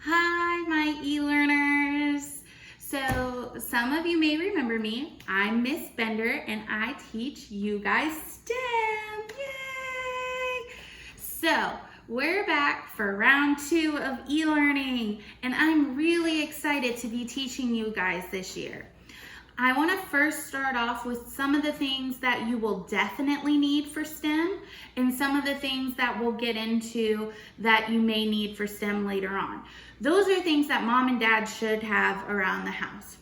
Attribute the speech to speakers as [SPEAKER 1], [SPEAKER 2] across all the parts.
[SPEAKER 1] Hi, my e-learners. So some of you may remember me. I'm Miss Bender and I teach you guys STEM. Yay! So we're back for round 2 of e-learning and I'm really excited to be teaching you guys this year. I want to first start off with some of the things that you will definitely need for STEM and some of the things that we'll get into that you may need for STEM later on. Those are things that mom and dad should have around the house.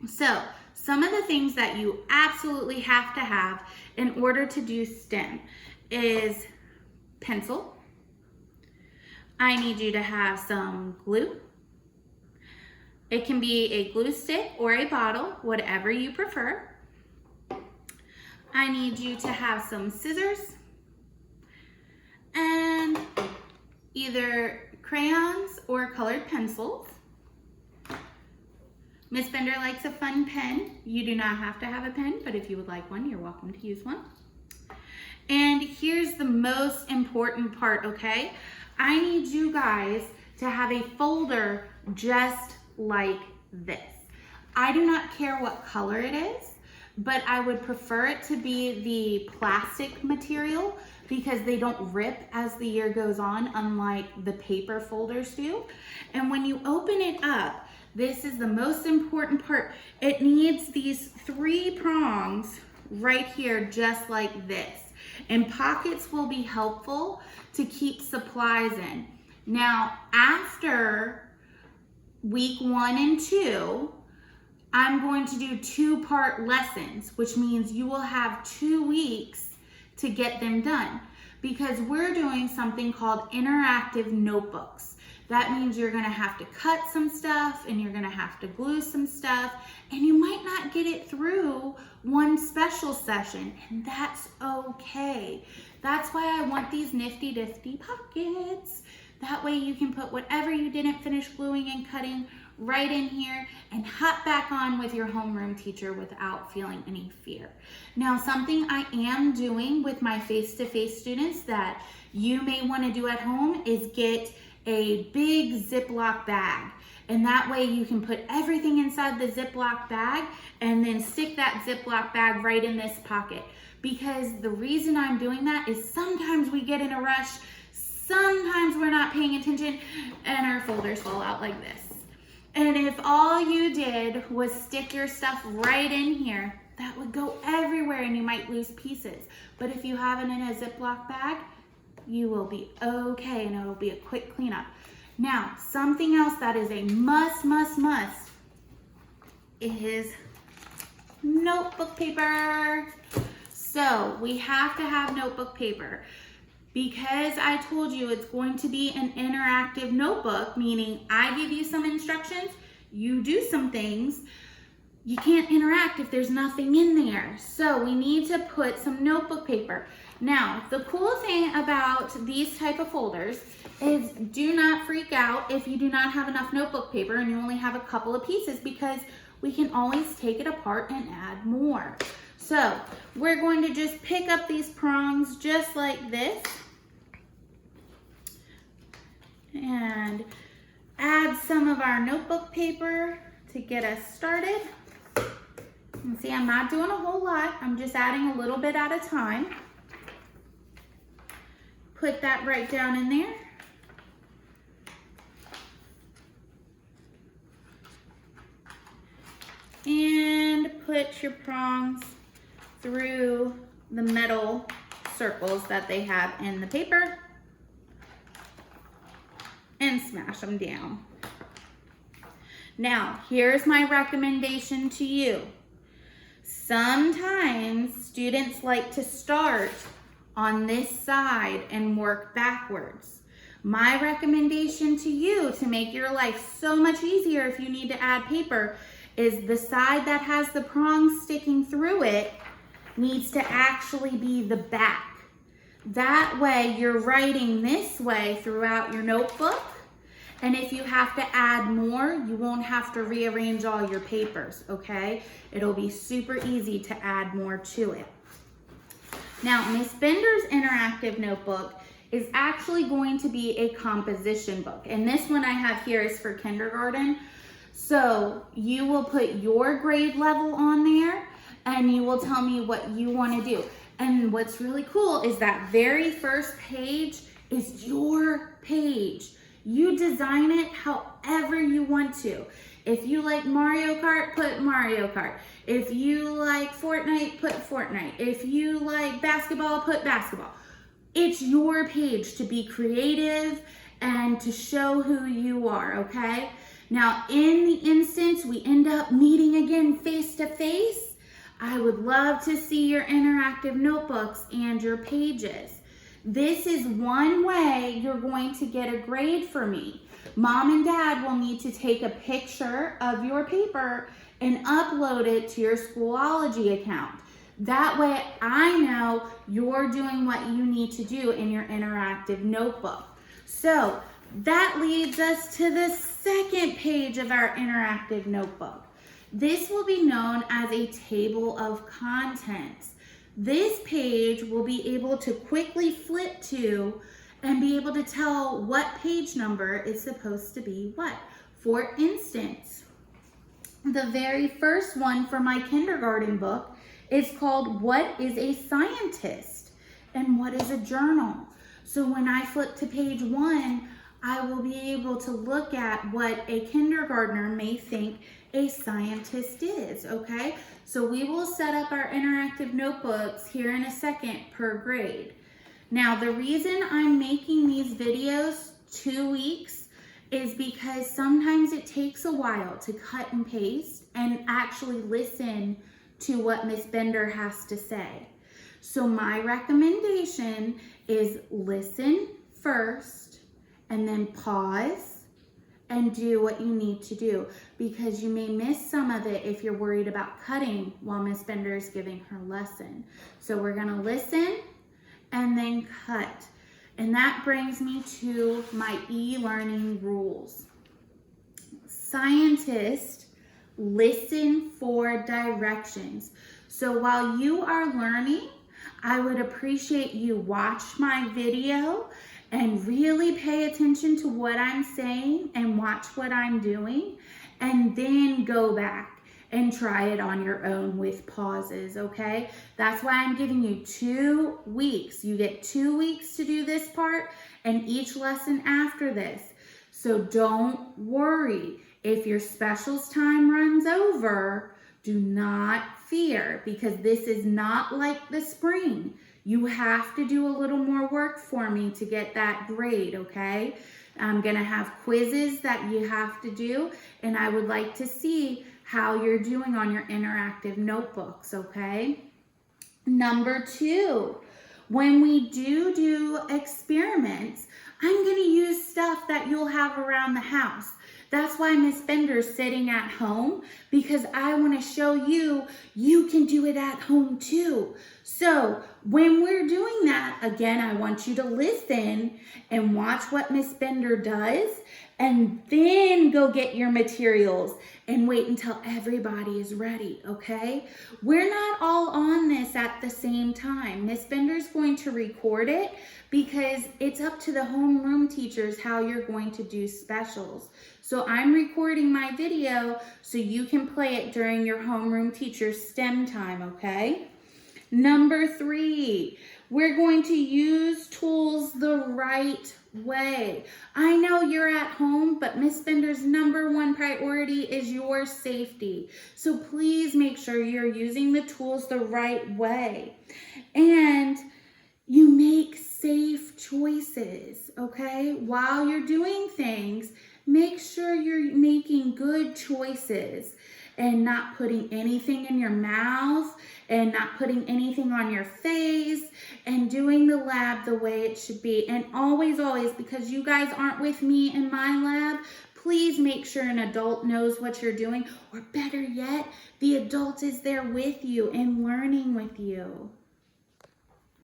[SPEAKER 1] So, some of the things that you absolutely have to have in order to do STEM is pencil. I need you to have some glue. It can be a glue stick or a bottle, whatever you prefer. I need you to have some scissors and either crayons or colored pencils. Miss Bender likes a fun pen. You do not have to have a pen, but if you would like one, you're welcome to use one. And here's the most important part, okay? I need you guys to have a folder just like this. I do not care what color it is, but I would prefer it to be the plastic material because they don't rip as the year goes on, unlike the paper folders do. And when you open it up, this is the most important part. It needs these 3 prongs right here, just like this. And pockets will be helpful to keep supplies in. Now, after week 1 and 2, I'm going to do 2-part lessons, which means you will have 2 weeks to get them done because we're doing something called interactive notebooks. That means you're gonna have to cut some stuff and you're gonna have to glue some stuff and you might not get it through one special session, and that's okay. That's why I want these nifty difty pockets. That way you can put whatever you didn't finish gluing and cutting right in here and hop back on with your homeroom teacher without feeling any fear. Now, something I am doing with my face-to-face students that you may want to do at home is get a big Ziploc bag. And that way you can put everything inside the Ziploc bag and then stick that Ziploc bag right in this pocket. Because the reason I'm doing that is sometimes we get in a rush, sometimes we're not paying attention and our folders fall out like this. And if all you did was stick your stuff right in here, that would go everywhere and you might lose pieces. But if you have it in a Ziploc bag, you will be okay and it'll be a quick cleanup. Now, something else that is a must is notebook paper. So we have to have notebook paper. Because I told you it's going to be an interactive notebook, meaning I give you some instructions, you do some things, you can't interact if there's nothing in there. So we need to put some notebook paper. Now, the cool thing about these type of folders is do not freak out if you do not have enough notebook paper and you only have a couple of pieces because we can always take it apart and add more. So we're going to just pick up these prongs just like this and add some of our notebook paper to get us started. And see, I'm not doing a whole lot. I'm just adding a little bit at a time. Put that right down in there. And put your prongs through the metal circles that they have in the paper and smash them down. Now, here's my recommendation to you. Sometimes students like to start on this side and work backwards. My recommendation to you to make your life so much easier if you need to add paper is the side that has the prongs sticking through it needs to actually be the back. That way you're writing this way throughout your notebook, and if you have to add more, you won't have to rearrange all your papers, okay? It'll be super easy to add more to it. Now, Miss Bender's interactive notebook is actually going to be a composition book. And this one I have here is for kindergarten. So you will put your grade level on there and you will tell me what you want to do. And what's really cool is that very first page is your page. You design it however you want to. If you like Mario Kart, put Mario Kart. If you like Fortnite, put Fortnite. If you like basketball, put basketball. It's your page to be creative and to show who you are, okay? Now, in the instance we end up meeting again face to face, I would love to see your interactive notebooks and your pages. This is one way you're going to get a grade for me. Mom and Dad will need to take a picture of your paper and upload it to your Schoology account. That way I know you're doing what you need to do in your interactive notebook. So that leads us to the second page of our interactive notebook. This will be known as a table of contents. This page will be able to quickly flip to and be able to tell what page number is supposed to be what. For instance, the very first one for my kindergarten book is called What is a Scientist and What is a Journal? So when I flip to page 1, I will be able to look at what a kindergartner may think a scientist is, okay? So we will set up our interactive notebooks here in a second per grade. Now, the reason I'm making these videos 2 weeks is because sometimes it takes a while to cut and paste and actually listen to what Miss Bender has to say. So my recommendation is listen first and then pause and do what you need to do, because you may miss some of it if you're worried about cutting while Miss Bender is giving her lesson. So we're gonna listen and then cut. And that brings me to my e-learning rules. Scientists listen for directions. So while you are learning, I would appreciate you watch my video and really pay attention to what I'm saying and watch what I'm doing, and then go back and try it on your own with pauses, okay? That's why I'm giving you 2 weeks. You get 2 weeks to do this part and each lesson after this. So don't worry. If your specials time runs over, do not fear, because this is not like the spring. You have to do a little more work for me to get that grade, okay? I'm gonna have quizzes that you have to do, and I would like to see how you're doing on your interactive notebooks, okay? Number 2, when we do experiments, I'm gonna use stuff that you'll have around the house. That's why Miss Bender's sitting at home, because I want to show you, you can do it at home too. So when we're doing that, again, I want you to listen and watch what Miss Bender does, and then go get your materials and wait until everybody is ready, okay? We're not all on this at the same time. Miss Bender's going to record it because it's up to the homeroom teachers how you're going to do specials. So I'm recording my video so you can play it during your homeroom teacher's STEM time, okay? Number 3, we're going to use tools the right way. I know you're at home, but Miss Bender's number 1 priority is your safety. So please make sure you're using the tools the right way. And you make safe choices, okay? While you're doing things, make sure you're making good choices and not putting anything in your mouth and not putting anything on your face, and doing the lab the way it should be. And always, because you guys aren't with me in my lab, please make sure an adult knows what you're doing, or better yet, the adult is there with you and learning with you.